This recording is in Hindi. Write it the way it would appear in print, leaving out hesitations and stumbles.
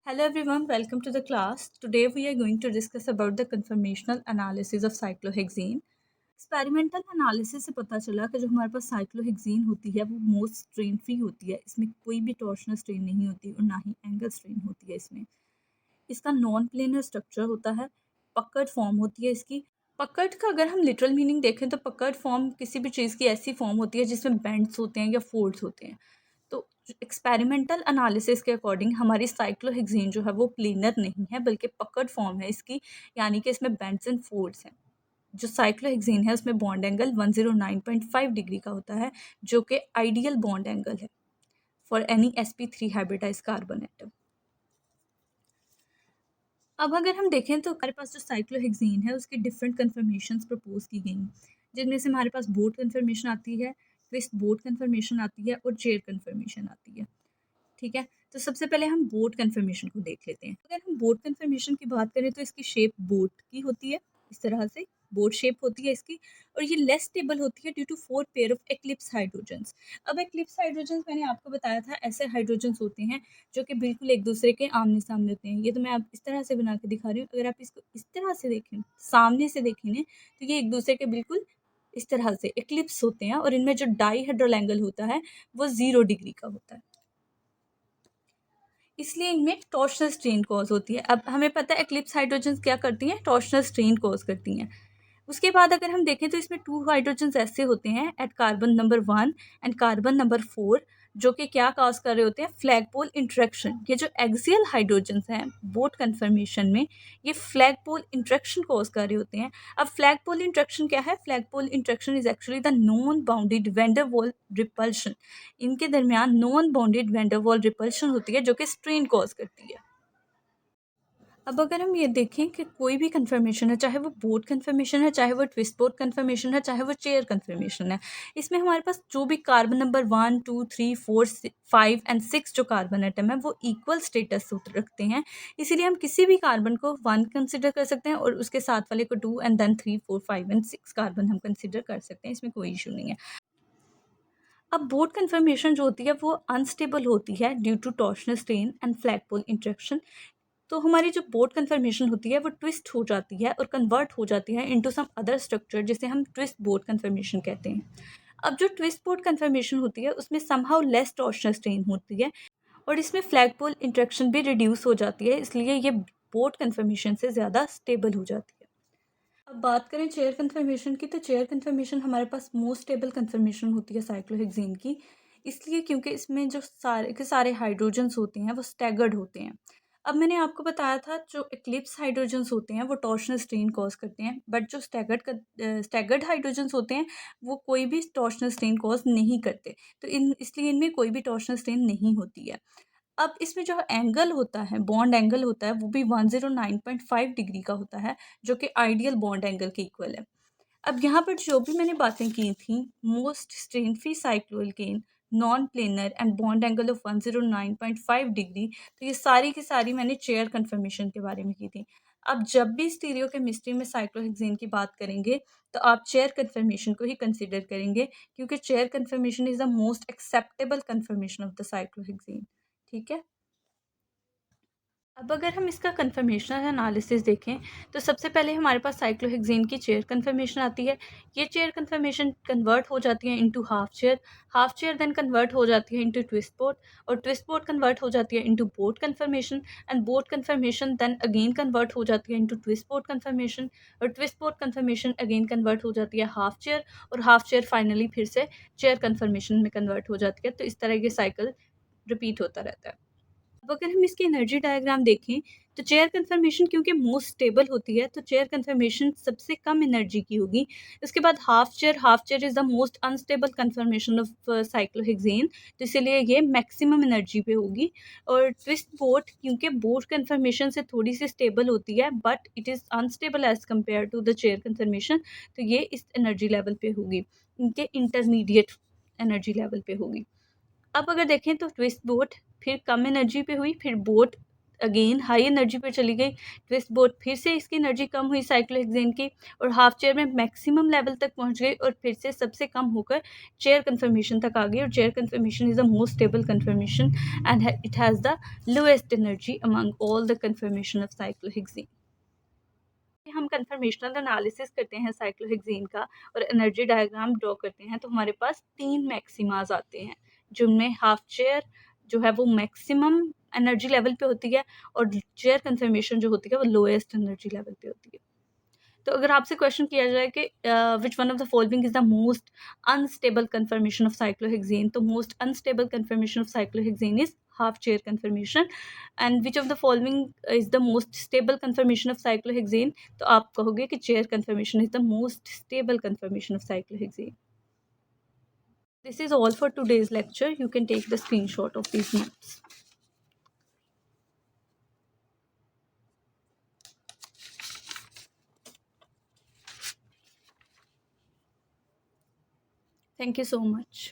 Hello everyone, welcome to the class. Today we are going to discuss about the conformational analysis of cyclohexene. Experimental analysis से पता चला कि जो हमारे पास साइक्लोहेक्सीन होती है वो मोस्ट स्ट्रेन फ्री होती है। इसमें कोई भी टॉर्शनल स्ट्रेन नहीं होती और ना ही एंगल स्ट्रेन होती है। इसमें इसका नॉन प्लेनर स्ट्रक्चर होता है, पकड़ फॉर्म होती है इसकी। पकड़ का अगर हम लिटरल मीनिंग देखें तो पकड़ फॉर्म किसी भी चीज़ की ऐसी फॉर्म होती है जिसमें बेंड्स होते हैं या फोल्ड्स होते हैं। तो एक्सपेरिमेंटल एनालिसिस के अकॉर्डिंग हमारी साइक्लोहेक्सीन जो है वो प्लेनर नहीं है बल्कि पकड़ फॉर्म है इसकी, यानी कि इसमें बेंड्स एंड फोल्ड्स हैं। जो साइक्लोहेक्सीन है उसमें बॉन्ड एंगल 109.5 डिग्री का होता है, जो कि आइडियल बॉन्ड एंगल है for any sp3 hybridise carbon atom. अब अगर हम देखें तो हमारे पास जो साइक्लोहेक्सीन है उसकी डिफरेंट कन्फर्मेशंस प्रपोज की गई, जिनमें से हमारे पास बोट कन्फर्मेशन आती है, ट्विस्ट बोट कन्फर्मेशन आती है और चेयर कन्फर्मेशन आती है। ठीक है, तो सबसे पहले हम बोट कन्फर्मेशन को देख लेते हैं। अगर हम बोट कन्फर्मेशन की बात करें तो इसकी शेप बोट की होती है, इस तरह से बोट शेप होती है इसकी, और ये लेस स्टेबल होती है due to 4 pair of eclipse hydrogens. अब एक्लिप्स हाइड्रोजन्स मैंने आपको बताया था ऐसे हाइड्रोजन्स होते हैं जो कि बिल्कुल एक दूसरे के आमने सामने होते हैं। ये तो मैं आप इस तरह से बना के दिखा रही हूँ, अगर आप इसको इस तरह से देखें, सामने से देखें ना, तो ये एक दूसरे के बिल्कुल इस तरह से एक्लिप्स होते हैं और इनमें जो डाईहेड्रल एंगल होता है वो 0 डिग्री का होता है, इसलिए इनमें टॉर्शनल स्ट्रेन कॉज होती है। अब हमें पता है एक्लिप्स हाइड्रोजन्स क्या करती हैं, टॉर्शनल स्ट्रेन कॉज करती हैं। उसके बाद अगर हम देखें तो इसमें 2 हाइड्रोजन्स ऐसे होते हैं at carbon number 1 and carbon number 4, जो कि क्या कॉज कर रहे होते हैं, फ्लैगपोल इंट्रैक्शन। ये जो एक्सियल हाइड्रोजन्स हैं बोट कन्फर्मेशन में, ये फ्लैगपोल इंट्रैक्शन कॉज कर रहे होते हैं। अब फ्लैगपोल इंट्रैक्शन क्या है? Flagpole interaction is actually the non bounded van der Waals repulsion. इनके दरमियान नॉन बाउंडेड वैंडरवाल रिपल्शन होती है जो कि स्ट्रेन कॉज करती है। अब अगर हम ये देखें कि कोई भी कन्फर्मेशन है, चाहे वो बोट कन्फर्मेशन है, चाहे वो ट्विस्ट बोट कन्फर्मेशन है, चाहे वो चेयर कन्फर्मेशन है, इसमें हमारे पास जो भी कार्बन नंबर 1 2 3 4 5 एंड 6 जो कार्बन एटम है वो इक्वल स्टेटस रखते हैं। इसीलिए हम किसी भी कार्बन को 1 कंसिडर कर सकते हैं और उसके साथ वाले को 2 एंड देन 3 4 5 एंड 6 कार्बन हम कंसिडर कर सकते हैं, इसमें कोई इशू नहीं है। अब बोट कन्फर्मेशन जो होती है वो अनस्टेबल होती है due to torsional strain and flagpole interaction. तो हमारी जो बोट कन्फर्मेशन होती है वो ट्विस्ट हो जाती है और कन्वर्ट हो जाती है इनटू सम अदर स्ट्रक्चर, जिसे हम ट्विस्ट बोट कन्फर्मेशन कहते हैं। अब जो ट्विस्ट बोट कन्फर्मेशन होती है उसमें समहाउ लेस टॉर्शनल स्ट्रेन होती है और इसमें फ्लैगपोल इंट्रैक्शन भी रिड्यूस हो जाती है, इसलिए ये बोट कन्फर्मेशन से ज़्यादा स्टेबल हो जाती है। अब बात करें चेयर कन्फर्मेशन की, तो चेयर कन्फर्मेशन हमारे पास मोस्ट स्टेबल कन्फर्मेशन होती है साइक्लोहेक्सीन की, इसलिए क्योंकि इसमें जो सारे के सारे हाइड्रोजन्स होते हैं वो स्टैगर्ड होते हैं। अब मैंने आपको बताया था जो एक्लिप्स हाइड्रोजन्स होते हैं वो टॉर्शनल स्ट्रेन कॉज करते हैं, बट जो स्टैगर्ड हाइड्रोजन्स होते हैं वो कोई भी टॉर्शनल स्ट्रेन कॉज नहीं करते, तो इन इसलिए इनमें कोई भी टॉर्शनल स्ट्रेन नहीं होती है। अब इसमें जो एंगल होता है, बॉन्ड एंगल होता है, वो भी 109.5 डिग्री का होता है, जो कि आइडियल बॉन्ड एंगल के इक्वल है। अब यहाँ पर जो भी मैंने बातें की थी, most strain free cycloalkane, non planar and bond angle of 109.5 degree, तो ये सारी की सारी मैंने चेयर कन्फर्मेशन के बारे में की थी। अब जब भी स्टीरियोकेमिस्ट्री में साइक्लोहेक्सेन की बात करेंगे तो आप चेयर कन्फर्मेशन को ही कंसिडर करेंगे, क्योंकि chair conformation is the most acceptable conformation of the cyclohexane. ठीक है। अब अगर हम इसका कन्फर्मेशनल एनालिसिस देखें तो सबसे पहले हमारे पास साइक्लोहेक्सेन की चेयर कन्फर्मेशन आती है। ये चेयर कन्फर्मेशन कन्वर्ट हो जाती है into half chair then convert हो जाती है इनटू ट्विस्ट बोट, और ट्विस्ट बोट कन्वर्ट हो जाती है into boat conformation, and boat conformation then again convert हो जाती है इनटू ट्विस्ट बोट कन्फर्मेशन, और twist boat conformation again convert हो जाती है हाफ चेयर, और हाफ चेयर फाइनली फिर से चेयर कन्फर्मेशन में कन्वर्ट हो जाती है। तो इस तरह ये साइकिल रिपीट होता रहता है। अब अगर हम इसकी एनर्जी डायग्राम देखें तो चेयर कन्फर्मेशन क्योंकि मोस्ट स्टेबल होती है तो चेयर कन्फर्मेशन सबसे कम एनर्जी की होगी। उसके बाद half chair is the most unstable conformation of cyclohexane, तो इसीलिए ये मैक्सिमम एनर्जी पे होगी। और ट्विस्ट बोट क्योंकि बोट कन्फर्मेशन से थोड़ी सी स्टेबल होती है but it is unstable as compare to the chair conformation, तो ये इस एनर्जी लेवल पे होगी, इनके इंटरमीडिएट एनर्जी लेवल पे होगी। अब अगर देखें तो ट्विस्ट बोट फिर कम एनर्जी पे हुई, फिर बोट अगेन हाई एनर्जी पर चली गई, ट्विस्ट बोट फिर से इसकी एनर्जी कम हुई साइक्लोहेक्सेन की और हाफ चेयर में मैक्सिमम लेवल तक पहुंच गई और फिर से सबसे कम होकर चेयर कन्फर्मेशन तक आ गई। और chair conformation is the most stable conformation and it has the lowest energy among all the conformation of cyclohexane. हम कन्फर्मेशनल एनालिसिस करते हैं साइक्लोहेक्सेन का और एनर्जी डायग्राम ड्रॉ करते हैं तो हमारे पास 3 मैक्सिमाज आते हैं, जिनमें हाफ चेयर जो है वो मैक्सिमम एनर्जी लेवल पे होती है और चेयर कन्फर्मेशन जो होती है वो लोएस्ट एनर्जी लेवल पे होती है। तो अगर आपसे क्वेश्चन किया जाए कि which one of the following is the most unstable conformation of cyclohexane, तो most unstable conformation of cyclohexane is half chair confirmation and which of the following is the most stable confirmation of cyclohexane, तो आप कहोगे कि chair confirmation is the most stable confirmation of cyclohexane. This is all for today's lecture. You can take the screenshot of these notes. Thank you so much.